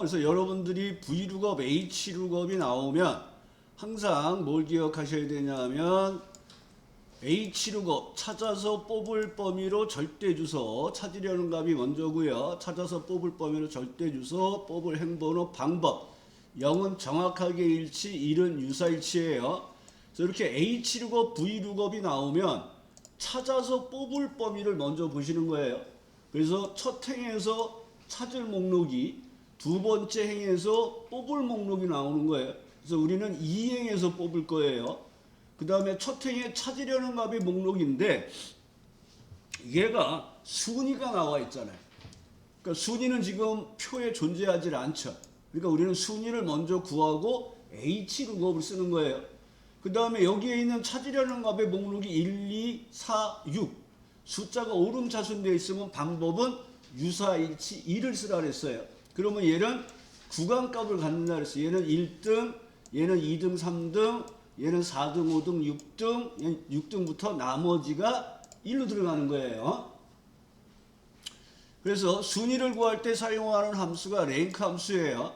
그래서 여러분들이 V룩업, H룩업이 나오면 항상 뭘 기억하셔야 되냐면 H룩업 찾아서 뽑을 범위로 절대주소 찾으려는 값이 먼저고요. 찾아서 뽑을 범위로 절대주소 뽑을 행번호 방법 0은 정확하게 일치 1은 유사일치예요. 그래서 이렇게 H룩업, V룩업이 나오면 찾아서 뽑을 범위를 먼저 보시는 거예요. 그래서 첫 행에서 찾을 목록이 두 번째 행에서 뽑을 목록이 나오는 거예요. 그래서 우리는 이 행에서 뽑을 거예요. 그 다음에 첫 행에 찾으려는 값이 목록인데 얘가 순위가 나와 있잖아요. 그러니까 순위는 지금 표에 존재하지 않죠. 그러니까 우리는 순위를 먼저 구하고 H룩업을 쓰는 거예요. 그 다음에 여기에 있는 찾으려는 값의 목록이 1, 2, 4, 6 숫자가 오름차순되어 있으면 방법은 유사일치 2를 쓰라 그랬어요. 그러면 얘는 구간값을 갖는다 그랬어요. 얘는 1등, 얘는 2등, 3등, 얘는 4등, 5등, 6등, 6등부터 나머지가 1로 들어가는 거예요. 그래서 순위를 구할 때 사용하는 함수가 랭크 함수예요.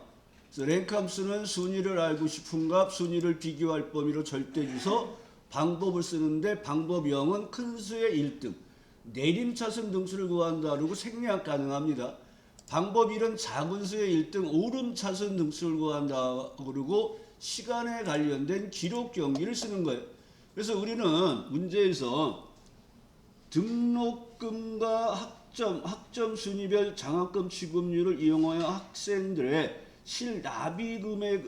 그래서 랭크 함수는 순위를 알고 싶은 값, 순위를 비교할 범위로 절대주소, 방법을 쓰는데 방법 0은 큰 수의 1등, 내림차순 등수를 구한다 그러고 생략 가능합니다. 방법 1은 작은 수의 1등, 오름차순 등수를 구한다 그러고 시간에 관련된 기록 경기를 쓰는 거예요. 그래서 우리는 문제에서 등록금과 학점 순위별 장학금 지급률을 이용하여 학생들의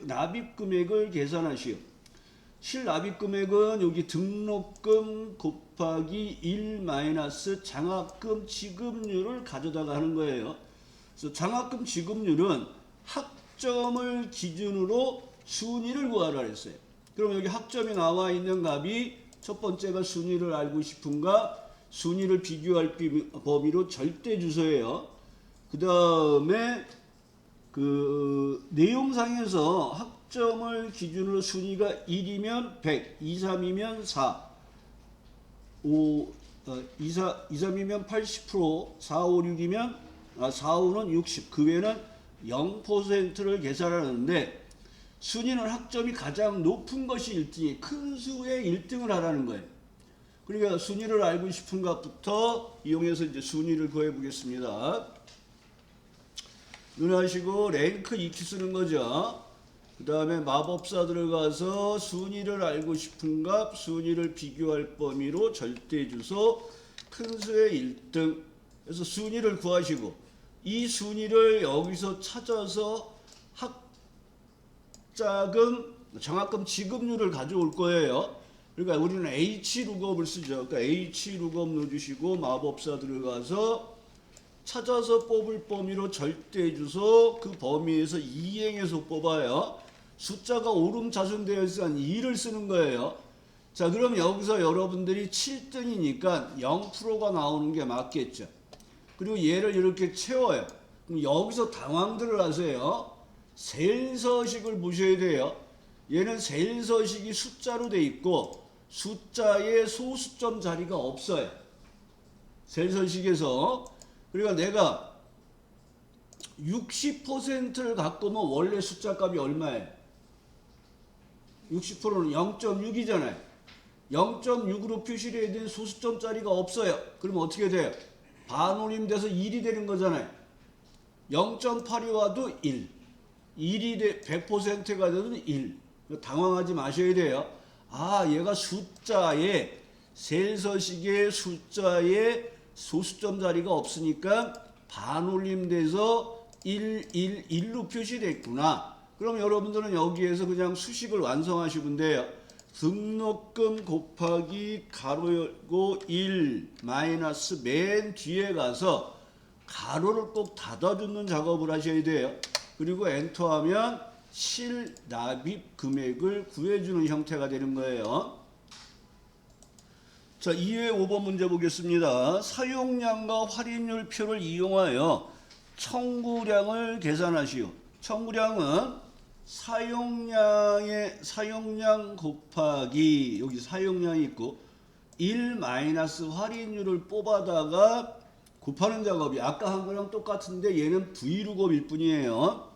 납입금액을 계산하시오. 실납입금액은 여기 등록금 곱하기 1 마이너스 장학금 지급률을 가져다가 하는 거예요. 그래서 장학금 지급률은 학점을 기준으로 순위를 구하라 그랬어요. 그럼 여기 학점이 나와 있는 값이 첫 번째가 순위를 알고 싶은 값, 순위를 비교할 범위로 절대주소예요. 그 다음에 그 내용상에서 학점을 기준으로 순위가 1이면 100, 2, 3이면 4, 2, 3이면 80%, 4, 5, 6이면 4, 5는 60, 그 외에는 0%를 계산하는데 순위는 학점이 가장 높은 것이 1등이 큰 수의 1등을 하라는 거예요. 그러니까 순위를 알고 싶은 것부터 이용해서 이제 순위를 구해 보겠습니다. 눈하시고 랭크 익히 쓰는 거죠. 그 다음에 마법사 들어가서 순위를 알고 싶은 값, 순위를 비교할 범위로 절대주소, 큰 수의 1등. 그래서 순위를 구하시고 이 순위를 여기서 찾아서 학자금, 장학금 지급률을 가져올 거예요. 그러니까 우리는 H룩업을 쓰죠. 그러니까 H룩업 넣어주시고 마법사 들어가서 찾아서 뽑을 범위로 절대주소 그 범위에서 2행에서 뽑아요. 숫자가 오름자순되어 있으니까 2를 쓰는 거예요. 자, 그럼 여기서 여러분들이 7등이니까 0%가 나오는 게 맞겠죠. 그리고 얘를 이렇게 채워요. 그럼 여기서 당황들을 하세요. 셀서식을 보셔야 돼요. 얘는 셀서식이 숫자로 돼 있고 숫자에 소수점 자리가 없어요. 셀서식에서. 그러니까 내가 60%를 갖고 오면 원래 숫자 값이 얼마예요? 60%는 0.6이잖아요. 0.6으로 표시를 해야 되는 소수점짜리가 없어요. 그러면 어떻게 돼요? 반올림돼서 1이 되는 거잖아요. 0.8이 와도 1. 1이 100%가 돼도 1. 당황하지 마셔야 돼요. 아, 얘가 숫자에 셀서식의 숫자에 소수점 자리가 없으니까 반올림돼서 1, 1, 1로 표시됐구나. 그럼 여러분들은 여기에서 그냥 수식을 완성하시면 돼요. 등록금 곱하기 가로 열고 1 마이너스 맨 뒤에 가서 가로를 꼭 닫아주는 작업을 하셔야 돼요. 그리고 엔터하면 실납입 금액을 구해주는 형태가 되는 거예요. 자, 2회 5번 문제 보겠습니다. 사용량과 할인율 표를 이용하여 청구량을 계산하시오. 청구량은 사용량 곱하기 여기 사용량이 있고 1 마이너스 할인율을 뽑아다가 곱하는 작업이 아까 한 거랑 똑같은데 얘는 V룩업일 뿐이에요.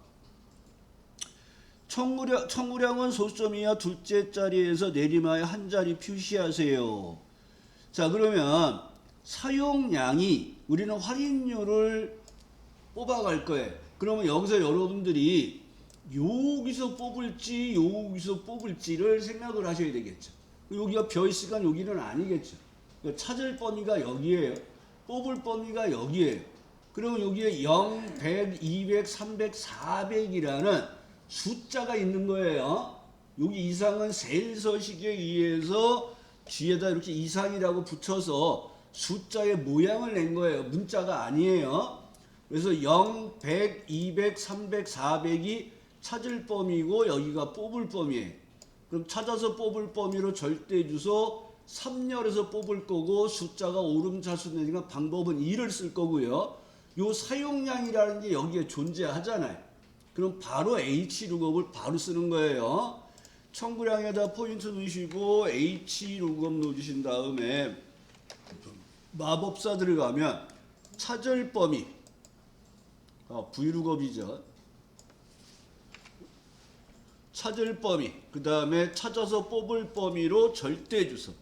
청구량은 소수점 이하 둘째 자리에서 내림하여 한 자리 표시하세요. 자, 그러면 사용량이 우리는 할인율을 뽑아갈 거예요. 그러면 여기서 여러분들이 여기서 뽑을지를 생각을 하셔야 되겠죠. 여기가 벼 있으니까 여기는 아니겠죠. 그러니까 찾을 범위가 여기에요. 뽑을 범위가 여기에요. 그러면 여기에 0, 100, 200, 300, 400이라는 숫자가 있는 거예요. 여기 이상은 셀서식에 의해서 뒤에다 이렇게 이상이라고 붙여서 숫자의 모양을 낸 거예요. 문자가 아니에요. 그래서 0, 100, 200, 300, 400이 찾을 범위고 여기가 뽑을 범위예요. 그럼 찾아서 뽑을 범위로 절대 주소 3열에서 뽑을 거고 숫자가 오름차수 내니까 방법은 2를 쓸 거고요. 요 사용량이라는 게 여기에 존재하잖아요. 그럼 바로 H룩업을 바로 쓰는 거예요. 청구량에다 포인트 넣으시고 H룩업 넣어주신 다음에 마법사 들어가면 찾을 범위 V룩업이죠. 찾을 범위, 그 다음에 찾아서 뽑을 범위로 절대 주소.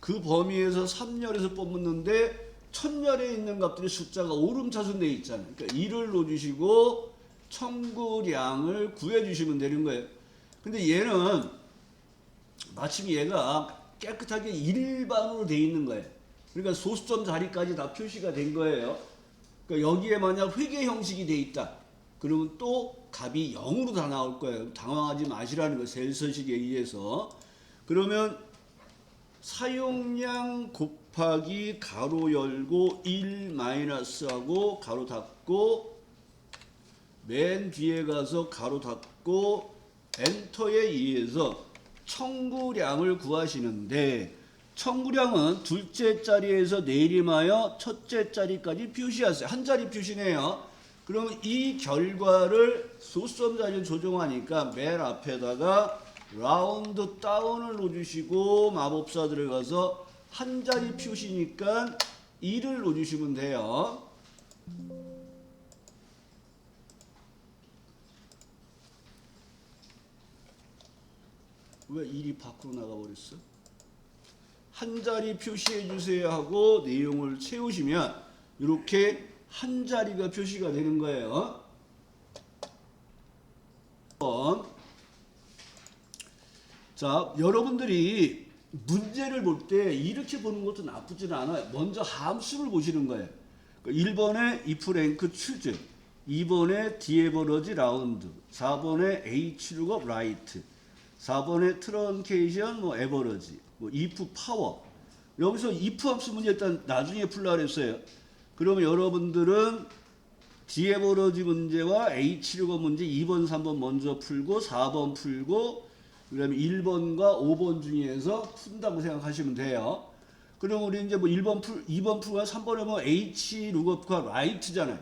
그 범위에서 3열에서 뽑는데 1000열에 있는 값들이 숫자가 오름차순 되어 있잖아요. 그러니까 2를 넣어주시고 청구량을 구해주시면 되는 거예요. 근데 얘는 마침 얘가 깨끗하게 일반으로 되어 있는 거예요. 그러니까 소수점 자리까지 다 표시가 된 거예요. 그러니까 여기에 만약 회계 형식이 되어 있다. 그러면 또 값이 0으로 다 나올 거예요. 당황하지 마시라는 거예요. 셀서식에 의해서. 그러면 사용량 곱하기 가로 열고 1 마이너스하고 가로 닫고 맨 뒤에 가서 가로 닫고 엔터에 의해서 청구량을 구하시는데 청구량은 둘째 자리에서 내림하여 첫째 자리까지 표시하세요. 한 자리 표시네요. 그러면 이 결과를 소수점 자리를 조정하니까 맨 앞에다가 라운드 다운을 넣어주시고 마법사 들어가서 한 자리 표시니까 2를 넣어주시면 돼요. 왜 1이 밖으로 나가버렸어? 한 자리 표시해 주세요 하고 내용을 채우시면 이렇게 한 자리가 표시가 되는 거예요. 자, 여러분들이 문제를 볼 때 이렇게 보는 것도 나쁘진 않아요. 먼저 함수를 보시는 거예요. 1번에 if 랭크 choose, 2번에 디에버러지 라운드, 4번에 h룩업 라이트, 4번에 트런케이션 에버러지, if 파워. 여기서 if 함수 문제 일단 나중에 풀라 그랬어요. 그러면 여러분들은 디에버러지 문제와 h룩업 문제 2번, 3번 먼저 풀고 4번 풀고 그 다음에 1번과 5번 중에서 푼다고 생각하시면 돼요. 그럼 우리 이제 2번 풀고 3번에 보면 h룩업과 라이트잖아요.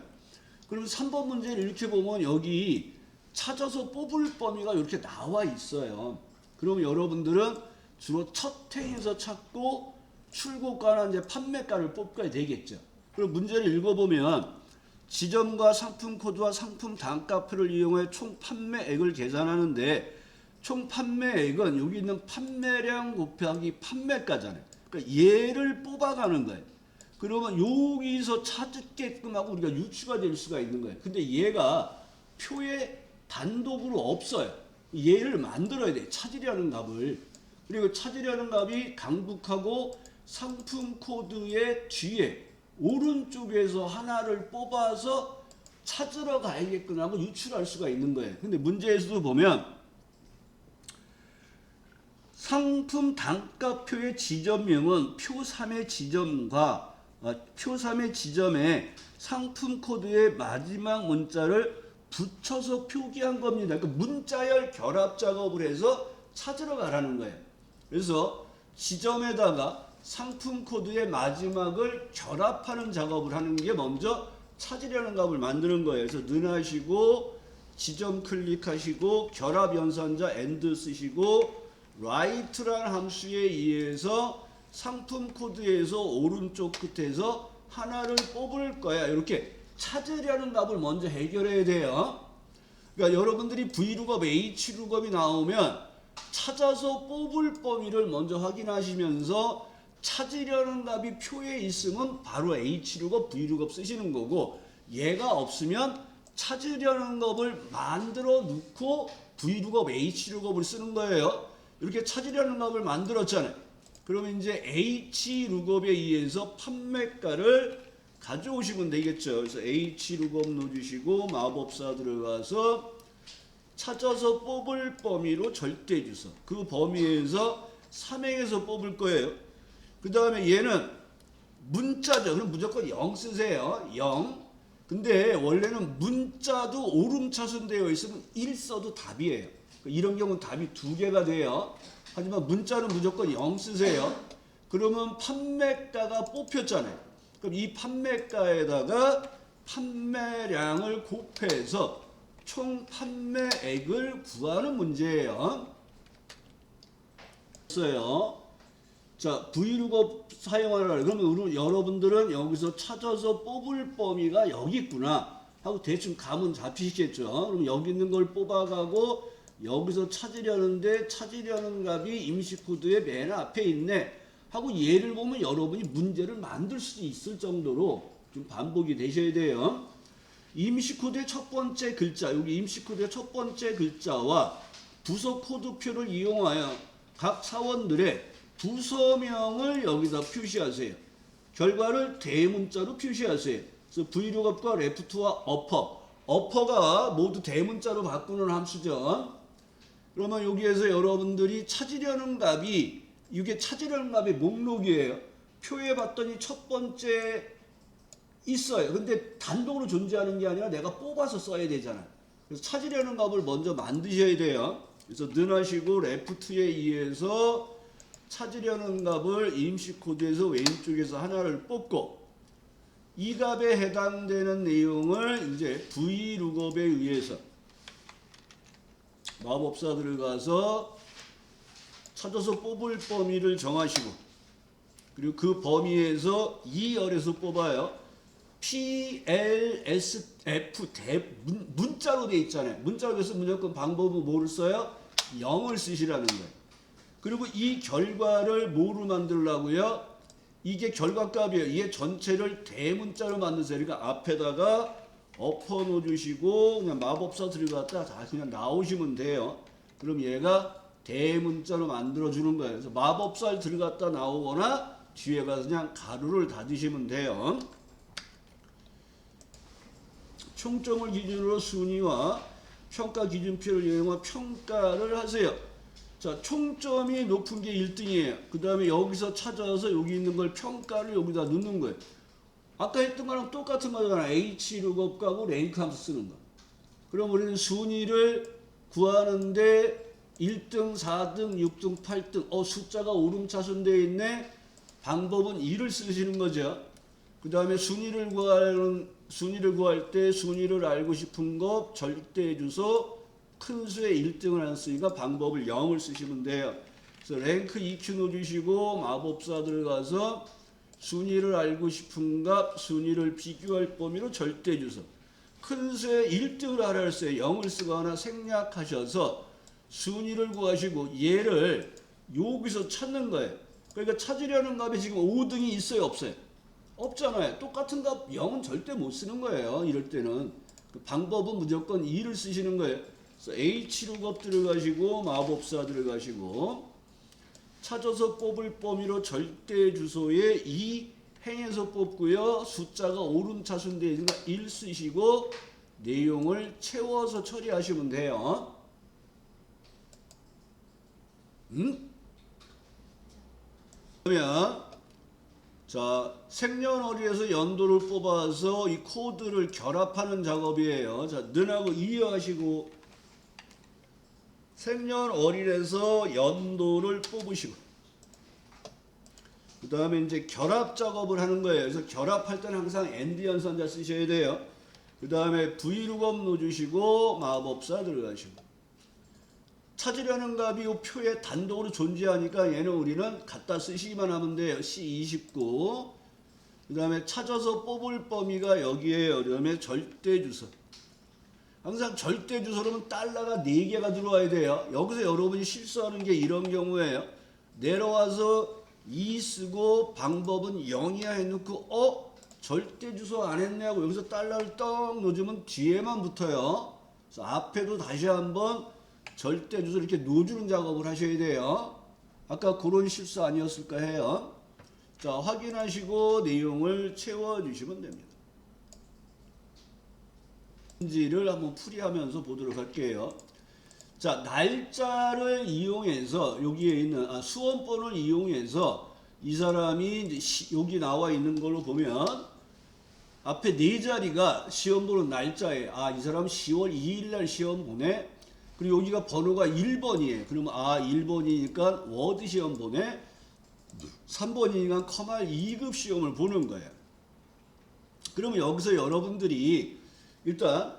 그러면 3번 문제를 이렇게 보면 여기 찾아서 뽑을 범위가 이렇게 나와 있어요. 그럼 여러분들은 주로 첫 행에서 찾고 출고가나 이제 판매가를 뽑아야 되겠죠. 그리고 문제를 읽어보면 지점과 상품 코드와 상품 단가표를 이용해 총 판매액을 계산하는데 총 판매액은 여기 있는 판매량 곱하기 판매가잖아요. 그러니까 얘를 뽑아가는 거예요. 그러면 여기서 찾게끔 하고 우리가 유추가 될 수가 있는 거예요. 근데 얘가 표에 단독으로 없어요. 얘를 만들어야 돼. 찾으려는 값을. 그리고 찾으려는 값이 강북하고 상품 코드의 뒤에 오른쪽에서 하나를 뽑아서 찾으러 가야겠구나 하고 유출할 수가 있는 거예요. 근데 문제에서도 보면 상품 단가표의 지점명은 표 3의 지점과 표 3의 지점에 상품 코드의 마지막 문자를 붙여서 표기한 겁니다. 그러니까 문자열 결합 작업을 해서 찾으러 가라는 거예요. 그래서 지점에다가 상품 코드의 마지막을 결합하는 작업을 하는 게 먼저 찾으려는 값을 만드는 거예요. 그래서 는 하시고 지점 클릭하시고 결합 연산자 AND 쓰시고 write라는 함수에 의해서 상품 코드에서 오른쪽 끝에서 하나를 뽑을 거야. 이렇게 찾으려는 값을 먼저 해결해야 돼요. 그러니까 여러분들이 V룩업, H룩업이 나오면 찾아서 뽑을 범위를 먼저 확인하시면서 찾으려는 값이 표에 있으면 바로 H룩업, V룩업 쓰시는 거고, 얘가 없으면 찾으려는 값을 만들어 놓고 V룩업, H룩업을 쓰는 거예요. 이렇게 찾으려는 값을 만들었잖아요. 그러면 이제 H룩업에 의해서 판매가를 가져오시면 되겠죠. 그래서 H룩업 넣어주시고 마법사 들어가서 찾아서 뽑을 범위로 절대주소. 그 범위에서 삼행에서 뽑을 거예요. 그 다음에 얘는 문자죠. 그럼 무조건 0 쓰세요. 0. 근데 원래는 문자도 오름차순 되어 있으면 1 써도 답이에요. 이런 경우는 답이 2개가 돼요. 하지만 문자는 무조건 0 쓰세요. 그러면 판매가가 뽑혔잖아요. 그럼 이 판매가에다가 판매량을 곱해서 총 판매액을 구하는 문제예요. 자, V룩업 사용하라. 그러면 여러분들은 여기서 찾아서 뽑을 범위가 여기 있구나 하고 대충 감은 잡히시겠죠. 그럼 여기 있는 걸 뽑아가고 여기서 찾으려는데 찾으려는 값이 임시코드의 맨 앞에 있네 하고 얘를 보면 여러분이 문제를 만들 수 있을 정도로 좀 반복이 되셔야 돼요. 임시코드의 첫 번째 글자, 여기 임시코드의 첫 번째 글자와 부서 코드표를 이용하여 각 사원들의 부서명을 여기다 표시하세요. 결과를 대문자로 표시하세요. 그래서 V룩업과 레프트와 어퍼가 모두 대문자로 바꾸는 함수죠. 그러면 여기에서 여러분들이 찾으려는 값이, 이게 찾으려는 값의 목록이에요. 표에 봤더니 첫 번째 있어요. 근데 단독으로 존재하는 게 아니라 내가 뽑아서 써야 되잖아요. 그래서 찾으려는 값을 먼저 만드셔야 돼요. 그래서 능하시고 레프트에 의해서 찾으려는 값을 임시코드에서 왼쪽에서 하나를 뽑고 이 값에 해당되는 내용을 이제 V룩업에 의해서 마법사 들어가서 찾아서 뽑을 범위를 정하시고, 그리고 그 범위에서 2열에서 뽑아요. P, L, S, F 문자로 돼 있잖아요. 문자로 돼서 무조건 방법은 뭐를 써요? 0을 쓰시라는 거예요. 그리고 이 결과를 뭐로 만들려고요? 이게 결과값이에요. 이 전체를 대문자로 만드세요. 그러니까 앞에다가 엎어 놓으시고 그냥 마법사 들어갔다 다 그냥 나오시면 돼요. 그럼 얘가 대문자로 만들어 주는 거예요. 그래서 마법사 들어갔다 나오거나 뒤에 가서 그냥 가로를 닫으시면 돼요. 총점을 기준으로 순위와 평가 기준표를 이용해 평가를 하세요. 자, 총점이 높은 게 1등이에요. 그 다음에 여기서 찾아서 여기 있는 걸 평가를 여기다 넣는 거예요. 아까 했던 거랑 똑같은 거잖아. H룩업하고 랭크 함수 쓰는 거. 그럼 우리는 순위를 구하는데 1등, 4등, 6등, 8등. 숫자가 오름차순되어 있네. 방법은 2를 쓰시는 거죠. 그 다음에 순위를 구할 때 순위를 알고 싶은 것 절대 주소 큰 수의 1등을 안 쓰니까 방법을 0을 쓰시면 돼요. 그래서 랭크 EQ 넣어주시고 마법사 들어가서 순위를 알고 싶은 값, 순위를 비교할 범위로 절대 주소. 큰 수의 1등을 하라 했어요. 0을 쓰거나 생략하셔서 순위를 구하시고 얘를 여기서 찾는 거예요. 그러니까 찾으려는 값이 지금 5등이 있어요, 없어요? 없잖아요. 똑같은 값 0은 절대 못 쓰는 거예요. 이럴 때는. 그 방법은 무조건 2를 쓰시는 거예요. 그래서 H룩업 들어가시고 마법사 들어가시고 찾아서 뽑을 범위로 절대 주소에 2 행에서 뽑고요. 숫자가 오름차순되어 있으니까 1 쓰시고 내용을 채워서 처리하시면 돼요. 그러면 자, 생년월일에서 연도를 뽑아서 이 코드를 결합하는 작업이에요. 자, 는하고 이해하시고 생년월일에서 연도를 뽑으시고 그 다음에 이제 결합 작업을 하는 거예요. 그래서 결합할 때는 항상 AND 연산자 쓰셔야 돼요. 그 다음에 V룩업 넣어주시고 마법사 들어가시고 찾으려는 값이 이 표에 단독으로 존재하니까 얘는 우리는 갖다 쓰시기만 하면 돼요. C29. 그 다음에 찾아서 뽑을 범위가 여기에요. 그 다음에 절대 주소. 항상 절대 주소로는 달러가 4개가 들어와야 돼요. 여기서 여러분이 실수하는 게 이런 경우예요. 내려와서 2 쓰고 방법은 0이야 해놓고 절대 주소 안 했네 하고 여기서 달러를 떡 넣어주면 뒤에만 붙어요. 그래서 앞에도 다시 한번 절대 주소 이렇게 넣어주는 작업을 하셔야 돼요. 아까 그런 실수 아니었을까 해요. 자, 확인하시고 내용을 채워주시면 됩니다. 지를 한번 풀이하면서 보도록 할게요. 자, 날짜를 이용해서 여기에 있는 수험번호를 이용해서 이 사람이 이제 여기 나와 있는 걸로 보면 앞에 4자리가 시험번호 날짜에 이 사람 10월 2일 날 시험 보내. 그리고 여기가 번호가 1번이에요. 그러면 1번이니까 워드 시험 보내. 3번이니까 커말 2급 시험을 보는 거예요. 그러면 여기서 여러분들이 일단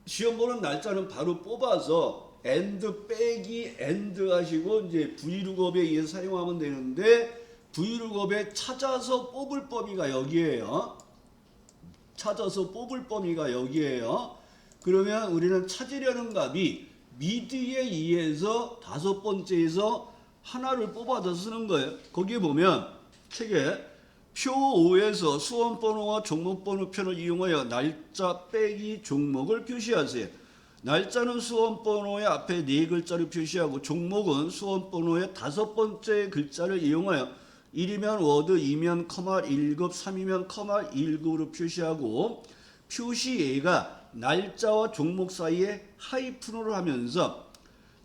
시험 보는 날짜는 바로 뽑아서 and 빼기 and 하시고 이제 브이룩업에 의해서 사용하면 되는데 브이룩업에 찾아서 뽑을 범위가 여기에요. 찾아서 뽑을 범위가 여기에요. 그러면 우리는 찾으려는 값이 미드에 의해서 5번째에서 하나를 뽑아서 쓰는 거예요. 거기에 보면 책에 표 5에서 수험번호와 종목번호 표를 이용하여 날짜 빼기 종목을 표시하세요. 날짜는 수험번호의 앞에 4글자를 표시하고 종목은 수험번호의 5번째 글자를 이용하여 1이면 워드, 2면 커마 1급, 3이면 커마 1급으로 표시하고 표시예가 날짜와 종목 사이에 하이픈으로 하면서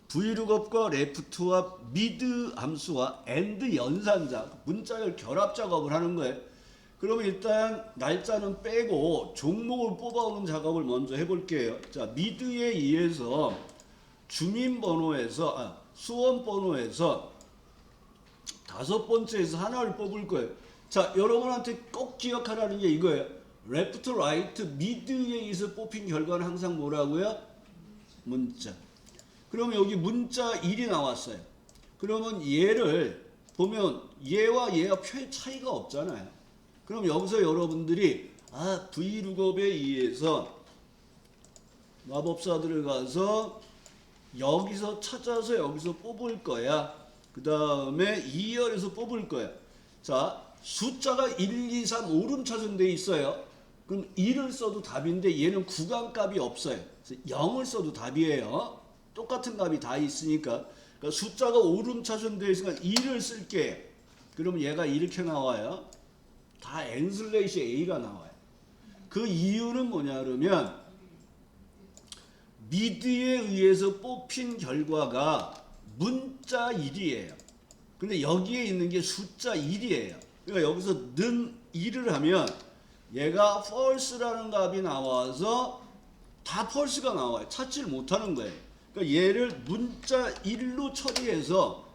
브이룩업과 레프트와 미드 함수와 엔드 연산자 문자열 결합 작업을 하는 거예요. 그러면 일단 날짜는 빼고 종목을 뽑아오는 작업을 먼저 해볼게요. 자, 미드에 의해서 주민번호에서 수험번호에서 5번째에서 하나를 뽑을 거예요. 자, 여러분한테 꼭 기억하라는 게 이거예요. 레프트, 라이트, 미드에 의해서 뽑힌 결과는 항상 뭐라고요? 문자. 그러면 여기 문자 1이 나왔어요. 그러면 얘를 보면 얘와 얘가 별 차이가 없잖아요. 그럼 여기서 여러분들이 브이룩업에 의해서 마법사들을 가서 여기서 찾아서 여기서 뽑을 거야. 그 다음에 2열에서 뽑을 거야. 자, 숫자가 1, 2, 3 오름차순 돼 있어요. 그럼 1을 써도 답인데 얘는 구간값이 없어요. 그래서 0을 써도 답이에요. 똑같은 값이 다 있으니까. 그러니까 숫자가 오름차순 되어 있으니까 2를 쓸게. 그러면 얘가 이렇게 나와요. 다 N/A가 나와요. 그 이유는 뭐냐 그러면 미드에 의해서 뽑힌 결과가 문자 1이에요. 근데 여기에 있는 게 숫자 1이에요. 그러니까 여기서 는 1을 하면 얘가 false라는 값이 나와서 다 false가 나와요. 찾지를 못하는 거예요. 그러니까 얘를 문자 1로 처리해서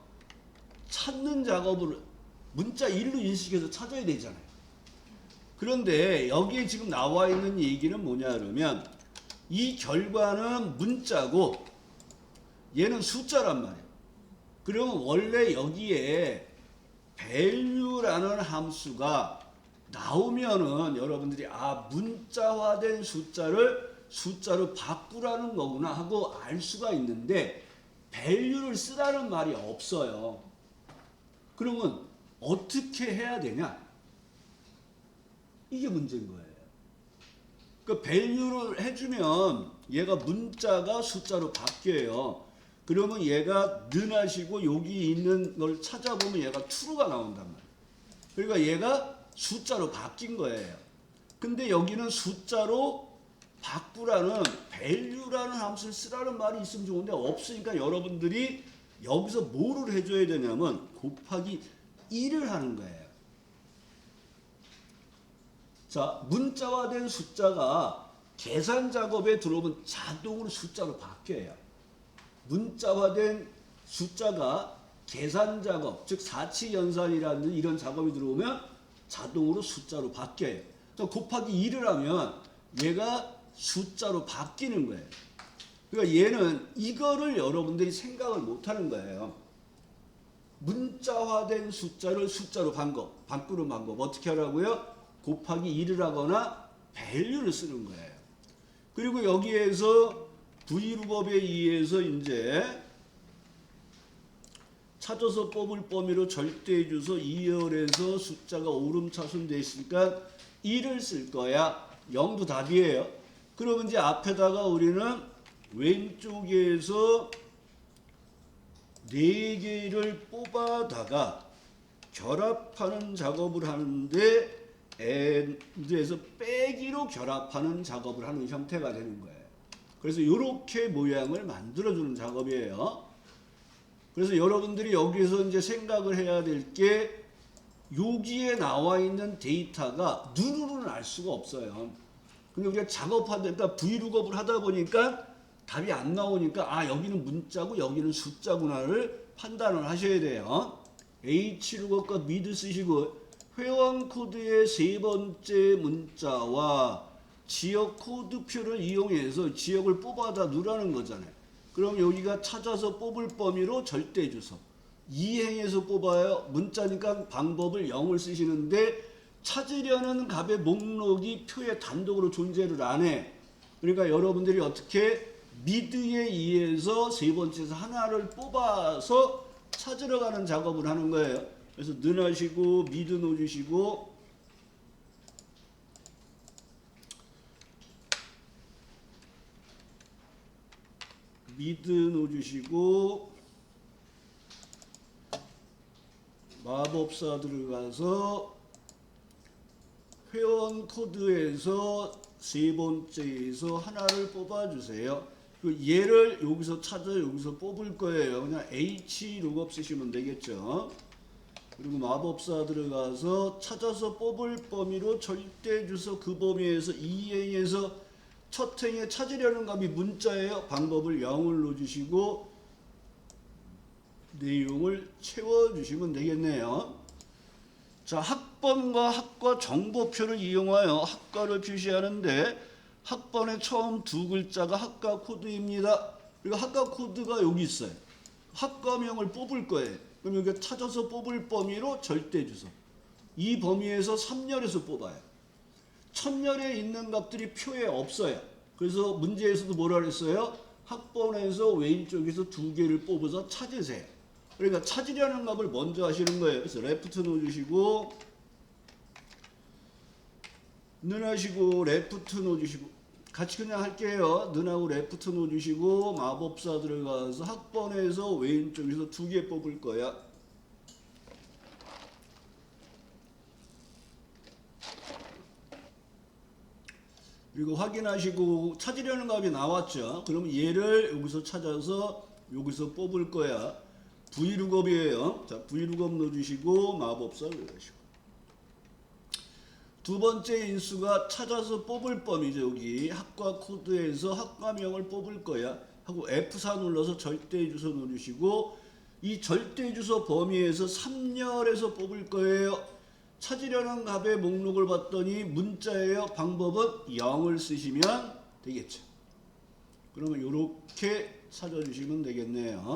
찾는 작업을 문자 1로 인식해서 찾아야 되잖아요. 그런데 여기에 지금 나와 있는 얘기는 뭐냐 그러면 이 결과는 문자고 얘는 숫자란 말이에요. 그러면 원래 여기에 value라는 함수가 나오면은 여러분들이 문자화된 숫자를 숫자로 바꾸라는 거구나 하고 알 수가 있는데 value를 쓰라는 말이 없어요. 그러면 어떻게 해야 되냐? 이게 문제인 거예요. 그 value를 해주면 얘가 문자가 숫자로 바뀌어요. 그러면 얘가 는하시고 여기 있는 걸 찾아보면 얘가 true가 나온단 말이에요. 그러니까 얘가 숫자로 바뀐 거예요. 근데 여기는 숫자로 바꾸라는 value라는 함수를 쓰라는 말이 있으면 좋은데 없으니까 여러분들이 여기서 뭐를 해줘야 되냐면 곱하기 1을 하는 거예요. 자, 문자화된 숫자가 계산 작업에 들어오면 자동으로 숫자로 바뀌어요. 문자화된 숫자가 계산 작업, 즉 사치 연산이라는 이런 작업이 들어오면 자동으로 숫자로 바뀌어요. 곱하기 1을 하면 얘가 숫자로 바뀌는 거예요. 그러니까 얘는 이거를 여러분들이 생각을 못하는 거예요. 문자화된 숫자를 숫자로 바꾸는 방법 어떻게 하라고요? 곱하기 1을 하거나 value를 쓰는 거예요. 그리고 여기에서 V룩업에 의해서 이제 찾아서 뽑을 범위로 절대 주소 2열에서 숫자가 오름차순 돼 있으니까 1을 쓸 거야. 0도 답이에요. 그러면 이제 앞에다가 우리는 왼쪽에서 4개를 뽑아다가 결합하는 작업을 하는데 AND에서 빼기로 결합하는 작업을 하는 형태가 되는 거예요. 그래서 이렇게 모양을 만들어주는 작업이에요. 그래서 여러분들이 여기서 이제 생각을 해야 될 게 여기에 나와 있는 데이터가 눈으로는 알 수가 없어요. 근데 우리가 작업하다, 그러니까 V룩업을 하다 보니까 답이 안 나오니까 아 여기는 문자고 여기는 숫자구나를 판단을 하셔야 돼요. H룩업과 미드 쓰시고 회원 코드의 세 번째 문자와 지역 코드표를 이용해서 지역을 뽑아다 누라는 거잖아요. 그럼 여기가 찾아서 뽑을 범위로 절대 주소. 이행해서 뽑아요. 문자니까 방법을 0을 쓰시는데 찾으려는 값의 목록이 표에 단독으로 존재를 안 해. 그러니까 여러분들이 어떻게 미드에 의해서 세 번째에서 하나를 뽑아서 찾으러 가는 작업을 하는 거예요. 그래서 넣으시고 미드 넣어주시고 미드 넣어주시고 마법사 들어가서 회원 코드에서 세 번째에서 하나를 뽑아주세요. 얘를 여기서 찾아 여기서 뽑을 거예요. 그냥 H 룩업 쓰시면 되겠죠. 그리고 마법사 들어가서 찾아서 뽑을 범위로 절대 주소 그 범위에서 이행해서 첫 행에 찾으려는 값이 문자예요. 방법을 0을 넣어주시고 내용을 채워주시면 되겠네요. 자, 학번과 학과 정보표를 이용하여 학과를 표시하는데 학번의 처음 두 글자가 학과 코드입니다. 그리고 학과 코드가 여기 있어요. 학과명을 뽑을 거예요. 그럼 여기 찾아서 뽑을 범위로 절대 주소. 이 범위에서 3열에서 뽑아요. 1000열에 있는 값들이 표에 없어요. 그래서 문제에서도 뭐라 그랬어요? 학번에서 왼쪽에서 두 개를 뽑아서 찾으세요. 그러니까 찾으려는 값을 먼저 하시는 거예요. 그래서 레프트 넣어주시고 는하시고 레프트 넣어주시고 같이 그냥 할게요. 는하고 레프트 넣어주시고 마법사 들어가서 학번에서 왼쪽에서 두 개 뽑을 거야. 그리고 확인하시고 찾으려는 값이 나왔죠. 그럼 얘를 여기서 찾아서 여기서 뽑을 거야. V룩업이에요. 자, V룩업 넣어주시고 마법사 넣으시고 두 번째 인수가 찾아서 뽑을 범위죠. 여기 학과 코드에서 학과명을 뽑을 거야 하고 F4 눌러서 절대 주소 넣어주시고 이 절대 주소 범위에서 3열에서 뽑을 거예요. 찾으려는 값의 목록을 봤더니 문자예요. 방법은 0을 쓰시면 되겠죠. 그러면 이렇게 찾아주시면 되겠네요.